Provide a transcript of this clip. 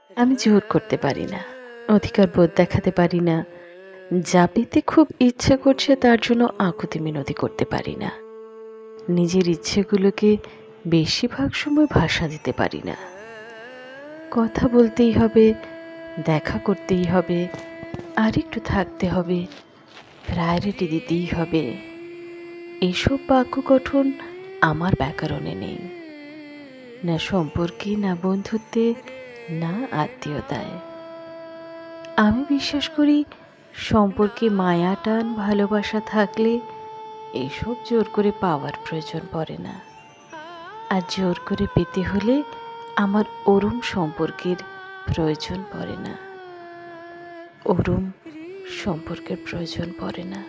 আমি জোর করতে পারি না, অধিকার বোধ দেখাতে পারি না। যা পেতে খুব ইচ্ছে করছে তার জন্য আকুতি মিনতি করতে পারি না। নিজের ইচ্ছেগুলোকে বেশিরভাগ সময় ভাষা দিতে পারি না। কথা বলতেই হবে, দেখা করতেই হবে, আর একটু থাকতে হবে, প্রায়োরিটি দিতেই হবে। এইসব বাক্য গঠন আমার ব্যাকরণে নেই, না সম্পর্কে, না বন্ধুত্বে, না আত্মীয়তায়। আমি বিশ্বাস করি সম্পর্কে মায়া টান ভালোবাসা থাকলে এইসব জোর করে পাওয়ার প্রয়োজন পড়ে না। আর জোর করে পেতে হলে আমার ওরম সম্পর্কের প্রয়োজন পড়ে না, ওরম সম্পর্কের প্রয়োজন পড়ে না।